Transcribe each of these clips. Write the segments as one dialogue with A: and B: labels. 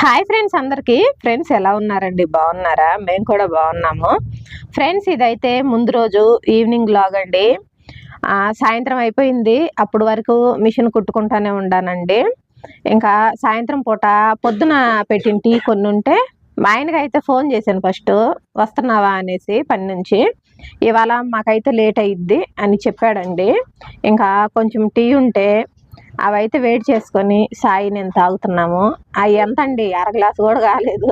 A: Hi friends, అందరికీ friends ఎలా ఉన్నారండి? బాగున్నారా? మేము కూడా బాగున్నాము ఫ్రెండ్స్. ఇదైతే ముందు రోజు ఈవినింగ్ లాగ్ అండి. సాయంత్రం అయిపోయింది. అప్పుడు వరకు మిషన్ కుట్టుకుంటానే ఉన్నానండి. ఇంకా సాయంత్రం పూట పొద్దున పెట్టిన టీ కొన్ని ఉంటే మా ఆయనకి అయితే ఫోన్ చేశాను. ఫస్ట్ వస్తున్నావా అనేసి పని నుంచి, ఇవాళ మాకైతే లేట్ అయ్యిద్ది అని చెప్పాడండి. ఇంకా కొంచెం టీ ఉంటే అవైతే వేడి చేసుకొని సాయి నేను తాగుతున్నాము. అవి ఎంత అండి, అర గ్లాసు కూడా కాలేదు.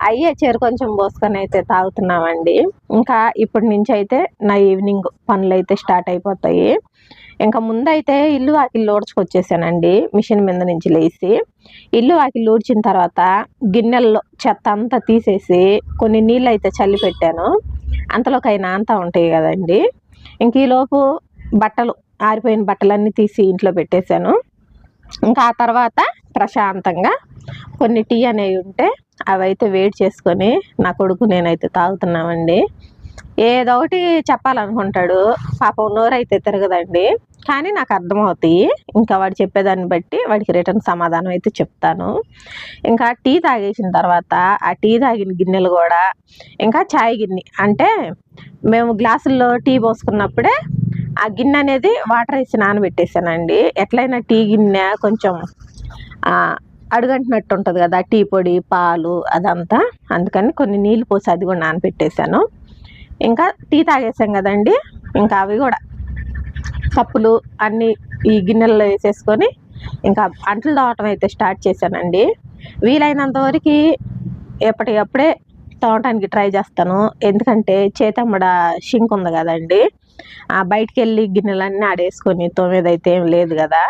A: అయ్యే చేరు కొంచెం పోసుకొని అయితే తాగుతున్నామండి. ఇంకా ఇప్పటి నుంచి అయితే నా ఈవినింగ్ పనులు అయితే స్టార్ట్ అయిపోతాయి. ఇంకా ముందైతే ఇల్లు వాకిళ్ళు ఊడ్చుకొచ్చేసానండి. మిషన్ మీద నుంచి లేచి ఇల్లు వాకిళ్ళు ఊడ్చిన తర్వాత గిన్నెల్లో చెత్త అంతా తీసేసి కొన్ని నీళ్ళు అయితే చల్లి పెట్టాను. అంతలోకైనా అంతా ఉంటాయి కదండి. ఇంక ఈలోపు బట్టలు, ఆరిపోయిన బట్టలన్నీ తీసి ఇంట్లో పెట్టేశాను. ఇంకా ఆ తర్వాత ప్రశాంతంగా కొన్ని టీ అనేవి ఉంటే అవైతే వేడి చేసుకొని నా కొడుకు నేనైతే తాగుతున్నామండి. ఏదో ఒకటి చెప్పాలనుకుంటాడు, పాపం నోరైతే తిరగదండి, కానీ నాకు అర్థమవుతాయి. ఇంకా వాడు చెప్పేదాన్ని బట్టి వాడికి రిటర్న్ సమాధానం అయితే చెప్తాను. ఇంకా టీ తాగేసిన తర్వాత ఆ టీ తాగిన గిన్నెలు కూడా, ఇంకా చాయ్ గిన్నె అంటే మేము గ్లాసుల్లో టీ పోసుకున్నప్పుడే ఆ గిన్నె అనేది వాటర్ వేసి నానబెట్టేసానండి. ఎట్లయినా టీ గిన్నె కొంచెం అడుగంటినట్టు ఉంటుంది కదా, టీ పొడి పాలు అదంతా, అందుకని కొన్ని నీళ్ళు పోసి అది కూడా నానబెట్టేశాను. ఇంకా టీ తాగేసాం కదండి, ఇంకా అవి కూడా కప్పులు అన్నీ ఈ గిన్నెల్లో వేసేసుకొని ఇంకా అంట్లు తోమటం అయితే స్టార్ట్ చేశానండి. వీలైనంత వరకు ఎప్పటికప్పుడే తోమటానికి ట్రై చేస్తాను. ఎందుకంటే చేతమ్మడ షింక్ ఉంది కదండి, బయటికి వెళ్ళి గిన్నెలన్నీ ఆడేసుకొని తోమేదైతే ఏం లేదు కదా.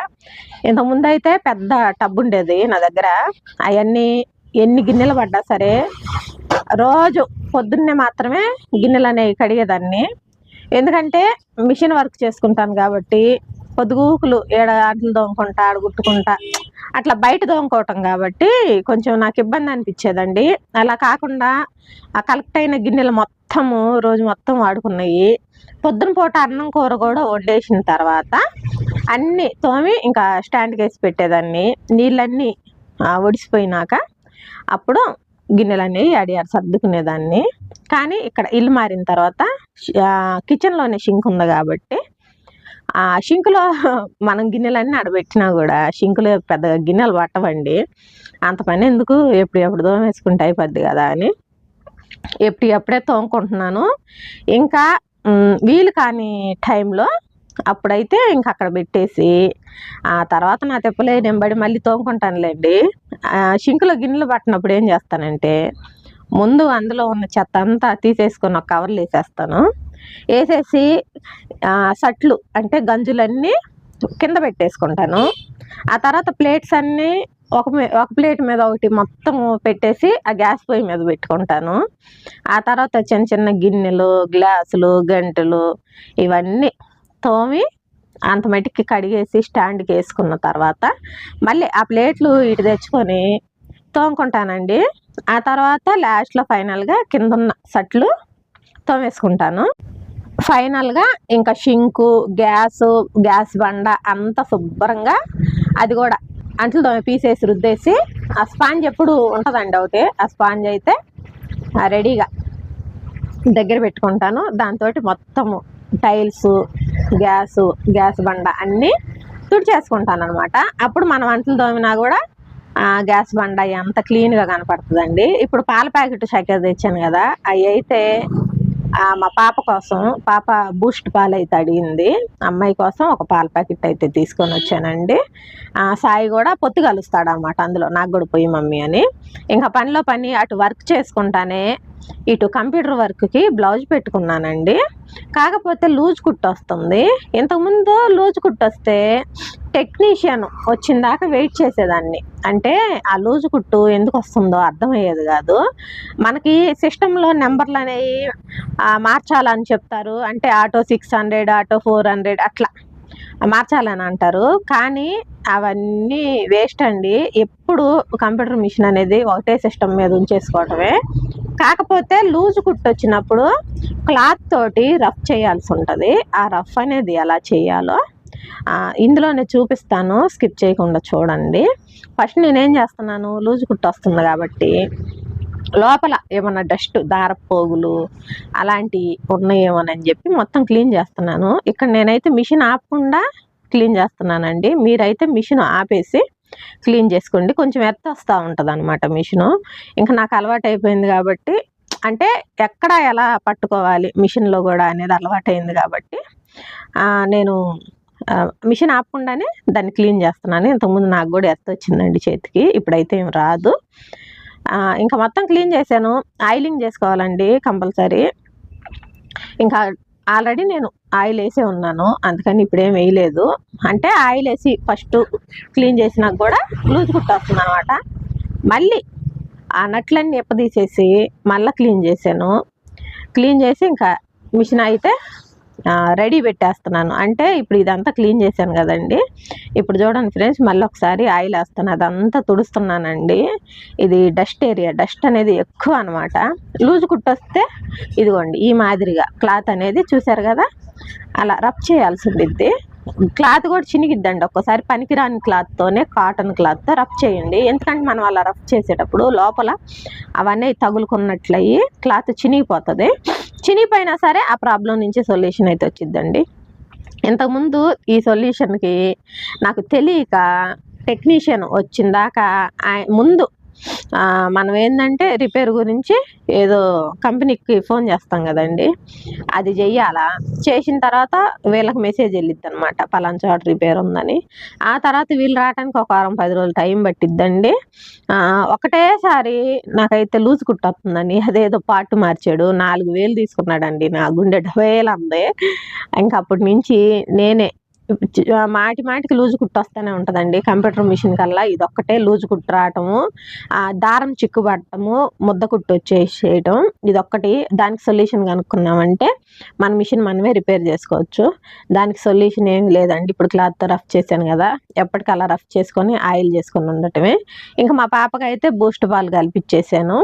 A: ఇంతకుముందు అయితే పెద్ద టబ్ ఉండేది నా దగ్గర. అవన్నీ ఎన్ని గిన్నెలు పడ్డా సరే రోజు పొద్దున్నే మాత్రమే గిన్నెలు అనేవి కడిగేదాన్ని. ఎందుకంటే మిషన్ వర్క్ చేసుకుంటాను కాబట్టి పొద్దుగూకులు ఏడ ఆటలు తోముకుంటా ఆడగుట్టుకుంటా అట్లా బయట తోముకోవటం కాబట్టి కొంచెం నాకు ఇబ్బంది అనిపించేదండి. అలా కాకుండా ఆ కలెక్ట్ అయిన గిన్నెలు మొత్తము రోజు మొత్తం వాడుకున్నాయి. పొద్దున పూట అన్నం కూర కూడా వండేసిన తర్వాత అన్నీ తోమి ఇంకా స్టాండ్కి వేసి పెట్టేదాన్ని. నీళ్ళన్నీ ఒడిసిపోయినాక అప్పుడు గిన్నెలన్నీ అడిగారు సర్దుకునేదాన్ని. కానీ ఇక్కడ ఇల్లు మారిన తర్వాత కిచెన్లోనే షింక్ ఉంది కాబట్టి ఆ షింకులో మనం గిన్నెలన్నీ ఆడబెట్టినా కూడా షింకులో పెద్దగా గిన్నెలు పట్టవండి. అంత పని ఎందుకు, ఎప్పుడు తోమేసుకుంటే అయిపోద్ది కదా అని ఎప్పుడప్పుడే తోముకుంటున్నాను. ఇంకా వీలు కాని టైంలో అప్పుడైతే ఇంకా అక్కడ పెట్టేసి ఆ తర్వాత నా తెప్పలే నెంబడి మళ్ళీ తోముకుంటానులేండి. షింకులో గిన్నెలు పట్టినప్పుడు ఏం చేస్తానంటే ముందు అందులో ఉన్న చెత్త అంతా తీసేసుకొని ఒక కవర్లు వేసేస్తాను. వేసేసి సట్లు అంటే గంజులన్నీ కింద పెట్టేసుకుంటాను. ఆ తర్వాత ప్లేట్స్ అన్నీ ఒక ప్లేట్ మీద ఒకటి మొత్తం పెట్టేసి ఆ గ్యాస్ పొయ్యి మీద పెట్టుకుంటాను. ఆ తర్వాత చిన్న చిన్న గిన్నెలు, గ్లాసులు, గంటలు ఇవన్నీ తోమి అంత మట్టికి కడిగేసి స్టాండ్కి వేసుకున్న తర్వాత మళ్ళీ ఆ ప్లేట్లు ఇటు తెచ్చుకొని తోముకుంటానండి. ఆ తర్వాత లాస్ట్లో ఫైనల్గా కింద ఉన్న సట్లు తోమేసుకుంటాను. ఫైనల్గా ఇంకా షింకు, గ్యాస్ బండ అంతా శుభ్రంగా అది కూడా అంట్లు తోమి పీసేసి రుద్దేసి ఆ స్పాంజ్ ఎప్పుడు ఉంటుందండి ఒకటి, ఆ స్పాంజ్ అయితే రెడీగా దగ్గర పెట్టుకుంటాను. దాంతో మొత్తము టైల్స్, గ్యాస్ బండ అన్నీ తుడిచేసుకుంటాను అనమాట. అప్పుడు మనం అంట్లు తోమినా కూడా గ్యాస్ బండ అంత క్లీన్గా కనపడుతుందండి. ఇప్పుడు పాల ప్యాకెట్ చక్కెర తెచ్చాను కదా, అవి అయితే మా పాప కోసం, పాప బూస్ట్ పాలు అయితే అడిగింది, అమ్మాయి కోసం ఒక పాల ప్యాకెట్ అయితే తీసుకొని వచ్చానండి. సాయి కూడా పొత్తు కలుస్తాడు అన్నమాట అందులో, నాకు కూడా పోయి మమ్మీ అని. ఇంకా పనిలో పని అటు వర్క్ చేసుకుంటానే ఇటు కంప్యూటర్ వర్క్కి బ్లౌజ్ పెట్టుకున్నానండి. కాకపోతే లూజ్ కుట్టు వస్తుంది. ఇంతకుముందు లూజ్ కుట్టు వస్తే టెక్నీషియన్ వచ్చిన దాకా వెయిట్ చేసేదాన్ని. అంటే ఆ లూజు కుట్టు ఎందుకు వస్తుందో అర్థమయ్యేది కాదు. మనకి సిస్టంలో నెంబర్లు అనేవి మార్చాలని చెప్తారు. అంటే ఆటో 600, ఆటో 400 అట్లా మార్చాలని అంటారు. కానీ అవన్నీ వేస్ట్ అండి. ఎప్పుడు కంప్యూటర్ మిషన్ అనేది ఒకటే సిస్టమ్ మీద ఉంచేసుకోవటమే. కాకపోతే లూజు కుట్టు వచ్చినప్పుడు క్లాత్ తోటి రఫ్ చేయాల్సి ఉంటుంది. ఆ రఫ్ అనేది ఎలా చేయాలో ఇందులోనే చూపిస్తాను, స్కిప్ చేయకుండా చూడండి. ఫస్ట్ నేనేం చేస్తున్నాను, లూజు కుట్టు వస్తుంది కాబట్టి లోపల ఏమన్నా డస్ట్, దారపు పోగులు అలాంటివి ఉన్నాయేమోనని చెప్పి మొత్తం క్లీన్ చేస్తున్నాను. ఇక్కడ నేనైతే మిషన్ ఆపకుండా క్లీన్ చేస్తున్నానండి. మీరైతే మిషన్ ఆపేసి క్లీన్ చేసుకోండి. కొంచెం వస్తూ ఉంటుంది అనమాట మిషను. ఇంకా నాకు అలవాటు అయిపోయింది కాబట్టి, అంటే ఎక్కడ ఎలా పట్టుకోవాలి మిషన్లో కూడా అనేది అలవాటైంది కాబట్టి నేను మిషన్ ఆపకుండానే దాన్ని క్లీన్ చేస్తున్నాను. ఇంతకుముందు నాకు కూడా వచ్చిందండి చేతికి, ఇప్పుడైతే ఏం రాదు. ఇంకా మొత్తం క్లీన్ చేశాను. ఆయిలింగ్ చేసుకోవాలండి కంపల్సరీ. ఇంకా ఆల్రెడీ నేను ఆయిల్ వేసే ఉన్నాను, అందుకని ఇప్పుడేం వేయలేదు. అంటే ఆయిల్ వేసి ఫస్ట్ క్లీన్ చేసినాక కూడా లూజ్ కుట్టు వస్తుంది అనమాట. మళ్ళీ ఆ నట్లన్నీ ఎప్పదీసేసి మళ్ళీ క్లీన్ చేశాను. క్లీన్ చేసి ఇంకా మిషన్ అయితే రెడీ పెట్టేస్తున్నాను. అంటే ఇప్పుడు ఇదంతా క్లీన్ చేశాను కదండి. ఇప్పుడు చూడండి ఫ్రెండ్స్, మళ్ళీ ఒకసారి ఆయిల్ వేస్తాను, అదంతా తుడుస్తున్నానండి. ఇది డస్ట్ ఏరియా, డస్ట్ అనేది ఎక్కువ అనమాట. లూజు కుట్టు వస్తే ఇదిగోండి ఈ మాదిరిగా క్లాత్ అనేది చూసారు కదా, అలా రబ్ చేయాల్సి ఉండిద్ది. క్లాత్ కూడా చినిగిద్దండి ఒక్కోసారి. పనికిరాని క్లాత్తోనే, కాటన్ క్లాత్తో రబ్ చేయండి. ఎందుకంటే మనం అలా రబ్ చేసేటప్పుడు లోపల అవన్నీ తగులుకున్నట్లయి క్లాత్ చినిగిపోతుంది. చినిగిపోయినా సరే ఆ ప్రాబ్లం నుంచి సొల్యూషన్ అయితే వచ్చిద్దండి. ఇంతకుముందు ఈ సొల్యూషన్కి నాకు తెలియక టెక్నీషియన్ వచ్చిందాక ముందు మనం ఏంటంటే రిపేర్ గురించి ఏదో కంపెనీకి ఫోన్ చేస్తాం కదండి, అది చెయ్యాలా. చేసిన తర్వాత వీళ్ళకి మెసేజ్ వెళ్ళిద్ది అనమాట, పలానా చోట రిపేర్ ఉందని. ఆ తర్వాత వీళ్ళు రావడానికి ఒక వారం 10 రోజులు టైం పట్టిద్దండి. ఒకటేసారి నాకైతే లూజ్ కుట్టొస్తుందని అదేదో పార్ట్ మార్చాడు, 4000 తీసుకున్నాడండి. నా గుండె డవేలు అంది. ఇంకా అప్పటి నుంచి నేనే మాటికి లూజు కుట్టు వస్తూనే ఉంటుందండి. కంప్యూటర్ మిషన్ కల్లా ఇదొక్కటే లూజు కుట్టు రావటము, దారం చిక్కుపడటము, ముద్ద కుట్టు వచ్చేసేయటం, ఇదొక్కటి. దానికి సొల్యూషన్ కనుక్కున్నామంటే మన మిషన్ మనమే రిపేర్ చేసుకోవచ్చు. దానికి సొల్యూషన్ ఏమి లేదండి. ఇప్పుడు క్లాత్తో రఫ్ చేశాను కదా, ఎప్పటికలా రఫ్ చేసుకొని ఆయిల్ చేసుకొని ఉండటమే. ఇంకా మా పాపకైతే బూస్ట్ పాలు కల్పించేసాను.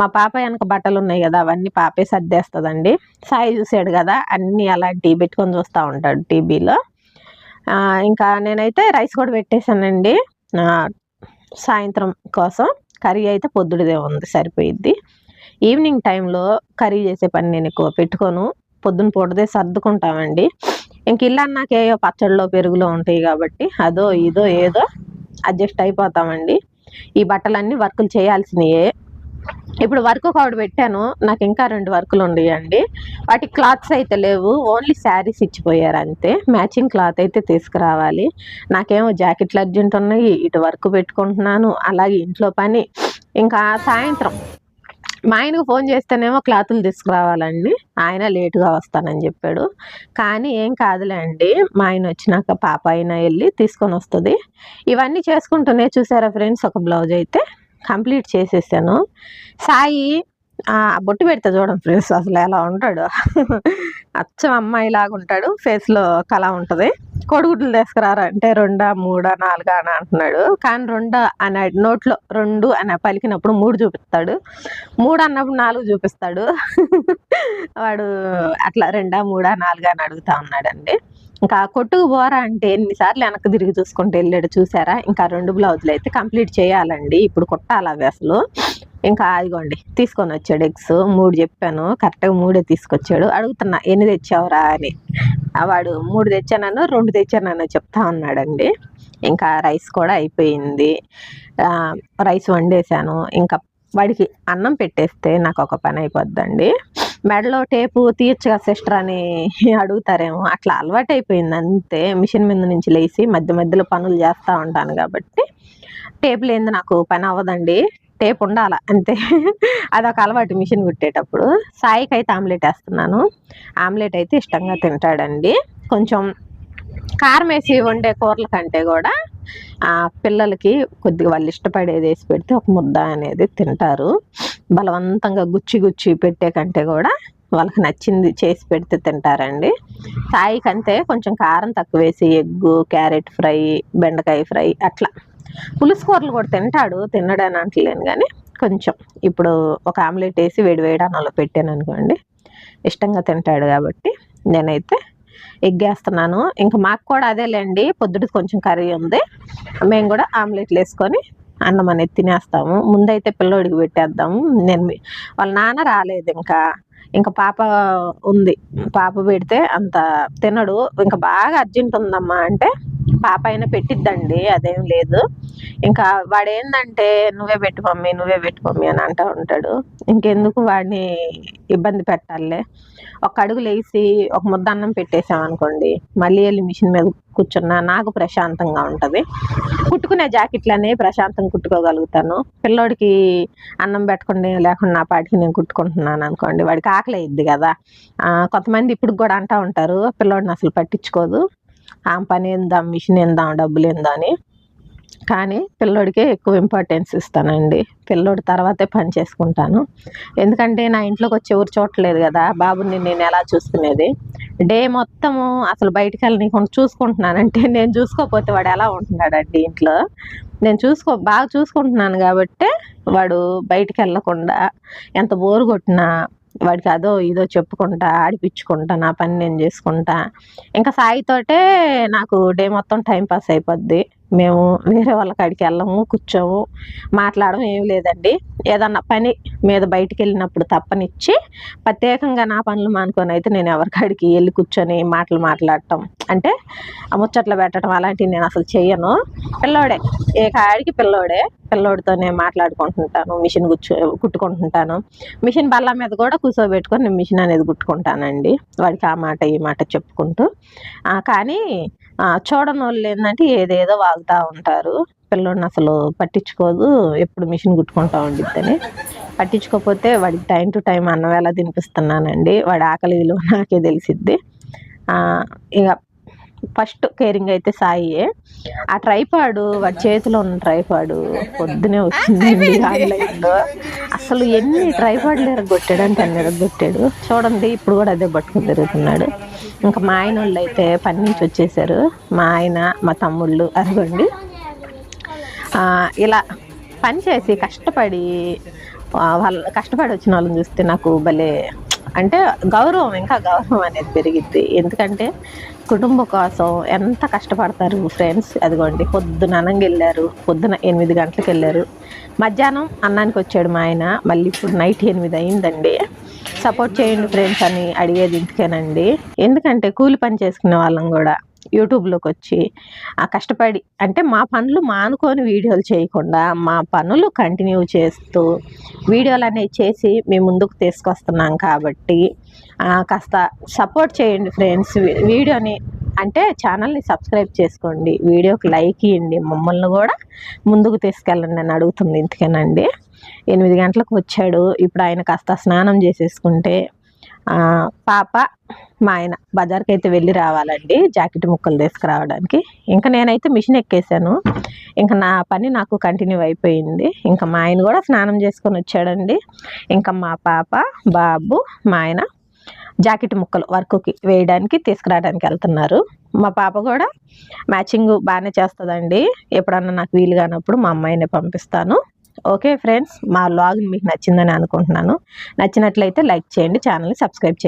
A: మా పాప వెనక బట్టలు ఉన్నాయి కదా, అవన్నీ పాపే సర్దేస్తుందండి. సాయి చూసాడు కదా, అన్నీ అలాంటివి పెట్టుకొని చూస్తూ ఉంటాడు టీవీలో. ఇంకా నేనైతే రైస్ కూడా పెట్టేశానండి సాయంత్రం కోసం. కర్రీ అయితే పొద్దుడిదే ఉంది, సరిపోయిద్ది. ఈవినింగ్ టైంలో కర్రీ చేసే పని నేను ఎక్కువ పెట్టుకోను, పొద్దున పూటదే సర్దుకుంటామండి. ఇంక ఇల్లు అన్నాక ఏయో పచ్చళ్ళలో పెరుగులో ఉంటాయి కాబట్టి అదో ఇదో ఏదో అడ్జస్ట్ అయిపోతామండి. ఈ బట్టలన్నీ వర్కులు చేయాల్సినవే. ఇప్పుడు వర్క్ ఒకటి పెట్టాను, నాకు ఇంకా 2 వర్కులు ఉన్నాయండి. వాటి క్లాత్స్ అయితే లేవు, ఓన్లీ శారీస్ ఇచ్చిపోయారు అంతే. మ్యాచింగ్ క్లాత్ అయితే తీసుకురావాలి. నాకేమో జాకెట్లు అర్జెంట్ ఉన్నాయి, ఇటు వర్క్ పెట్టుకుంటున్నాను, అలాగే ఇంట్లో పని. ఇంకా సాయంత్రం మా ఆయనకు ఫోన్ చేస్తేనేమో క్లాతులు తీసుకురావాలండి, ఆయన లేటుగా వస్తానని చెప్పాడు. కానీ ఏం కాదులే అండి, మా ఆయన వచ్చినాక పాప అయినా వెళ్ళి తీసుకొని వస్తుంది. ఇవన్నీ చేసుకుంటూనే చూసారా ఫ్రెండ్స్, ఒక బ్లౌజ్ అయితే కంప్లీట్ చేసేసాను. సాయి బొట్టు పెడితే చూడండి ఫ్రెండ్స్, అసలు ఎలా ఉంటాడు, అచ్చం అమ్మాయిలాగా ఉంటాడు, ఫేస్లో కళ ఉంటుంది. కొడుగుడ్లు తీసుకురారా అంటే 2, 3, 4 అని అంటున్నాడు. కానీ 2 అనే నోట్లో 2 అని పలికినప్పుడు 3 చూపిస్తాడు, 3 అన్నప్పుడు 4 చూపిస్తాడు. వాడు అట్లా 2, 3, 4 అని అడుగుతా ఉన్నాడండి. ఇంకా కొట్టుకు పోరా అంటే ఎన్నిసార్లు వెనక్కి తిరిగి చూసుకుంటూ వెళ్ళాడు చూసారా. ఇంకా 2 బ్లౌజులు అయితే కంప్లీట్ చేయాలండి, ఇప్పుడు కుట్టాలి అవి అసలు. ఇంకా అదిగోండి తీసుకొని వచ్చాడు ఎగ్స్, 3 చెప్పాను, కరెక్ట్గా 3 తీసుకొచ్చాడు. అడుగుతున్నా ఎన్ని తెచ్చావురా అని, వాడు 3 తెచ్చానను 2 తెచ్చానని చెప్తా ఉన్నాడండి. ఇంకా రైస్ కూడా అయిపోయింది, రైస్ వండేసాను. ఇంకా వాడికి అన్నం పెట్టేస్తే నాకు ఒక పని అయిపోద్దండి. మెడలో టేపు తీయచ్చుగా సిస్టర్ అని అడుగుతారేమో, అట్లా అలవాటు అయిపోయింది అంతే. మిషన్ మీద నుంచి లేచి మధ్యలో పనులు చేస్తూ ఉంటాను కాబట్టి టేపు లేనిది నాకు పని అవ్వదండి, టేప్ ఉండాల అంతే. అదొక అలవాటు మిషన్ కుట్టేటప్పుడు. సాయికి అయితే ఆమ్లెట్ వేస్తున్నాను, ఆమ్లెట్ అయితే ఇష్టంగా తింటాడండి. కొంచెం కారం వేసి వండే కూరల కంటే కూడా పిల్లలకి కొద్దిగా వాళ్ళు ఇష్టపడేది వేసి పెడితే ఒక ముద్ద అనేది తింటారు. బలవంతంగా గుచ్చి పెట్టే కంటే కూడా వాళ్ళకి నచ్చింది చేసి పెడితే తింటారండి. సాయికి అంతే కొంచెం కారం తక్కువ వేసి ఎగ్గు, క్యారెట్ ఫ్రై, బెండకాయ ఫ్రై అట్లా. పులుసు కూరలు కూడా తింటాడు, తినడని అంటలేను కానీ కొంచెం. ఇప్పుడు ఒక ఆమ్లెట్ వేసి వేడి అన్నంలో పెట్టాను అనుకోండి, ఇష్టంగా తింటాడు కాబట్టి నేనైతే ఎగ్గేస్తున్నాను. ఇంకా మాకు కూడా అదేలేండి, పొద్దుటి కొంచెం కర్రీ ఉంది, మేము కూడా ఆమ్లెట్లు వేసుకొని అన్నం అనేది తినేస్తాము. ముందైతే పిల్లోడికి పెట్టేద్దాము. వాళ్ళ నాన్న రాలేదు, ఇంకా పాప ఉంది, పాప పెడితే అంత తినడు. ఇంకా బాగా అర్జెంట్ ఉందమ్మా అంటే పాప అయినా పెట్టిద్దండి, అదేం లేదు. ఇంకా వాడు ఏంటంటే నువ్వే పెట్టు మమ్మీ అని అంటూ ఉంటాడు. ఇంకెందుకు వాడిని ఇబ్బంది పెట్టాలే. ఒక అడుగు లేచి ఒక ముద్ద అన్నం పెట్టేసామనుకోండి, మళ్ళీ వెళ్ళి మిషన్ మీద కూర్చున్నా నాకు ప్రశాంతంగా ఉంటుంది. కుట్టుకునే జాకెట్లనే ప్రశాంతంగా కుట్టుకోగలుగుతాను. పిల్లోడికి అన్నం పెట్టకుండా లేకుండా నా పాటికి నేను కుట్టుకుంటున్నాను అనుకోండి, వాడికి ఆకలి అయ్యిద్ది కదా. కొంతమంది ఇప్పుడు కూడా అంటూ ఉంటారు పిల్లోడిని అసలు పట్టించుకోదు, ఆమె పని ఏందా, మిషన్ ఏందా, డబ్బులు ఏందా అని. కానీ పిల్లోడికే ఎక్కువ ఇంపార్టెన్స్ ఇస్తానండి. పిల్లోడి తర్వాతే పని చేసుకుంటాను. ఎందుకంటే నా ఇంట్లోకి వచ్చి ఎవరు చూడట్లేదు కదా, బాబుని నేను ఎలా చూసుకునేది. డే మొత్తము అసలు బయటికి వెళ్ళనీకుండా చూసుకుంటున్నానంటే, నేను చూసుకోకపోతే వాడు ఎలా ఉంటున్నాడండి ఇంట్లో. నేను బాగా చూసుకుంటున్నాను కాబట్టి వాడు బయటికి వెళ్ళకుండా ఎంత బోరు కొట్టినా వాడికి అదో ఇదో చెప్పుకుంటా ఆడిపించుకుంటా నా పని నేను చేసుకుంటా. ఇంకా సాయితోటే నాకు డే మొత్తం టైంపాస్ అయిపోద్ది. మేము వేరే వాళ్ళ కాడికి వెళ్ళము, కూర్చోము, మాట్లాడడం ఏమి లేదండి. ఏదన్నా పని మీద బయటికి వెళ్ళినప్పుడు తప్పనిచ్చి ప్రత్యేకంగా నా పనులు మానుకొని అయితే నేను ఎవరికాడికి వెళ్ళి కూర్చొని మాట్లాడటం అంటే ముచ్చట్లు పెట్టడం అలాంటివి నేను అసలు చెయ్యను. పిల్లోడే, ఏ కాడికి పిల్లోడితోనే మాట్లాడుకుంటుంటాను, మిషన్ కుట్టుకుంటుంటాను. మిషన్ బల్ల మీద కూడా కూర్చోబెట్టుకొని నేను మిషన్ అనేది కుట్టుకుంటానండి, వాడికి ఆ మాట ఈ మాట చెప్పుకుంటూ. కానీ చూడని వాళ్ళు ఏంటంటే ఏదేదో వాగుతూ ఉంటారు. పిల్లోడిని అసలు పట్టించుకోదు, ఎప్పుడు మిషన్ కుట్టుకుంటూ ఉండిద్దని. పట్టించుకోకపోతే వాడికి టైం టు టైం అన్నం ఎలా తినిపిస్తున్నానండి, వాడి ఆకలి విలువ నాకే తెలిసిద్ది. ఇక ఫస్ట్ కేరింగ్ అయితే సాయియే. ఆ ట్రైపాడు, వాడి చేతిలో ఉన్న ట్రైపాడు పొద్దునే వచ్చిందండి ఆన్లైన్లో. అసలు ఎన్ని ట్రైపాడ్లు ఎరగొట్టాడంటే అన్ని ఎరగొట్టాడు. చూడండి ఇప్పుడు కూడా అదే పట్టుకుని తిరుగుతున్నాడు. ఇంకా మా ఆయన వాళ్ళు అయితే పని నుంచి వచ్చేసారు, మా ఆయన మా తమ్ముళ్ళు అదిగోండి. ఇలా పని చేసి కష్టపడి వచ్చిన వాళ్ళని చూస్తే నాకు భలే అంటే ఇంకా గౌరవం అనేది పెరిగిద్ది. ఎందుకంటే కుటుంబం కోసం ఎంత కష్టపడతారు ఫ్రెండ్స్. అదిగోండి పొద్దున అన్నంకి వెళ్ళారు, పొద్దున 8 గంటలకు వెళ్ళారు, మధ్యాహ్నం అన్నానికి వచ్చాడు మా ఆయన, మళ్ళీ ఇప్పుడు నైట్ 8 అయిందండి. సపోర్ట్ చేయండి ఫ్రెండ్స్ అని అడిగేది ఇందుకేనండి. ఎందుకంటే కూలి పని చేసుకునే వాళ్ళం కూడా యూట్యూబ్లోకి వచ్చి కష్టపడి అంటే మా పనులు మానుకొని వీడియోలు చేయకుండా మా పనులు కంటిన్యూ చేస్తూ వీడియోలు అనేవి చేసి మేము ముందుకు తీసుకొస్తున్నాం కాబట్టి కాస్త సపోర్ట్ చేయండి ఫ్రెండ్స్. వీడియోని అంటే ఛానల్ని సబ్స్క్రైబ్ చేసుకోండి, వీడియోకి లైక్ ఇవ్వండి, మమ్మల్ని కూడా ముందుకు తీసుకెళ్ళండి అని అడుగుతుంది ఇందుకేనండి. 8 గంటలకు వచ్చాడు, ఇప్పుడు ఆయన కాస్త స్నానం చేసేసుకుంటే పాప మా ఆయన బజార్కి అయితే వెళ్ళి రావాలండి జాకెట్ ముక్కలు తీసుకురావడానికి. ఇంకా నేనైతే మిషన్ ఎక్కేసాను, ఇంకా నా పని నాకు కంటిన్యూ అయిపోయింది. ఇంకా మా ఆయన కూడా స్నానం చేసుకొని వచ్చాడండి. ఇంకా మా పాప బాబు మా ఆయన జాకెట్ ముక్కలు వర్క్కి వేయడానికి తీసుకురావడానికి వెళ్తున్నారు. మా పాప కూడా మ్యాచింగ్ బాగానే చేస్తుందండి. ఎప్పుడన్నా నాకు వీలు కానప్పుడు మా అమ్మాయిని పంపిస్తాను. ఓకే ఫ్రెండ్స్, మా వ్లాగ్ మీకు నచ్చిందని అనుకుంటున్నాను. నచ్చినట్లయితే లైక్ చేయండి, ఛానల్ని సబ్స్క్రైబ్ చేయండి.